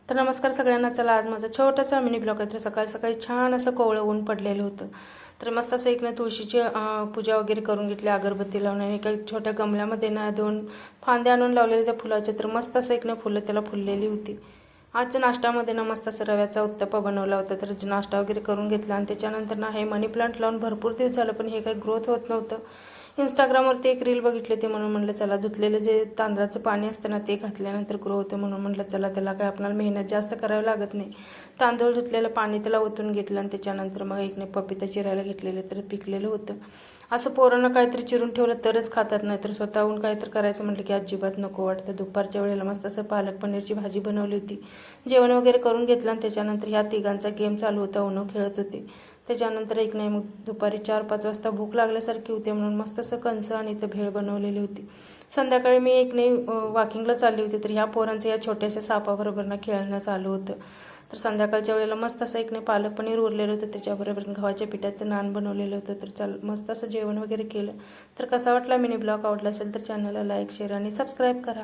तर नमस्कार सगळ्यांना. चला आज माझा छोटासा मिनी ब्लॉग आहे. तर सकाळी सकाळी छान असं कोवळं ऊन पडलेलं होतं. तर मस्त असं एक ना तुळशीची पूजा वगैरे करून घेतली, अगरबत्ती लावून, आणि एका छोट्या गमल्यामध्ये ना 2 फांद्या आणून लावलेल्या त्या फुलाच्या. तर मस्त असं एक ना फुलं त्याला फुललेली होती. आजच्या नाश्त्यामध्ये ना मस्त असं रव्याचा उत्तप्पा बनवला होता. तर नाश्ता वगैरे करून घेतला आणि त्याच्यानंतर ना हे मनी प्लांट लावून भरपूर दिवस झालं, पण हे काही ग्रोथ होत नव्हतं. इंस्टाग्रामवरती एक रील बघितली ते, म्हणून म्हटलं चला धुतलेलं जे तांदळाचं पाणी असतं ना ते घातल्यानंतर ग्रो होतं, म्हणून म्हटलं चला त्याला काय आपल्याला मेहनत जास्त करावी लागत नाही. तांदूळ धुतलेलं पाणी त्याला ओतून घेतलं आणि त्याच्यानंतर मग एकने पपीता चिरायला घेतलेलं, तर पिकलेलं होतं. असं पोरांना काहीतरी चिरून ठेवलं तरच खातात, नाही तर स्वतःहून काहीतरी करायचं म्हटलं की अजिबात नको वाटतं. दुपारच्या वेळेला मस्त असं पालक पनीरची भाजी बनवली होती. जेवण वगैरे करून घेतलं आणि त्याच्यानंतर ह्या तिघांचा गेम चालू होता, उनो खेळत होते. त्याच्यानंतर एक नाही मग दुपारी 4-5 वाजता भूक लागल्यासारखी होती, म्हणून मस्त असं कणसं आणि इथं भेळ बनवलेली होती. संध्याकाळी मी एक नाही वॉकिंगला चालली होती, तर ह्या पोरांचं या छोट्याशा सापाबरोबर ना खेळणं चालू होतं. तर संध्याकाळच्या वेळेला मस्त असं एक नाही पालक पनीर उरलेलं होतं, त्याच्याबरोबर गव्हाच्या पिठाचं नान बनवलेलं होतं. तर मस्त असं जेवण वगैरे केलं. तर कसा वाटला मिनी ब्लॉग? आवडला असेल तर चॅनलला लाईक, शेअर आणि सबस्क्राईब करा.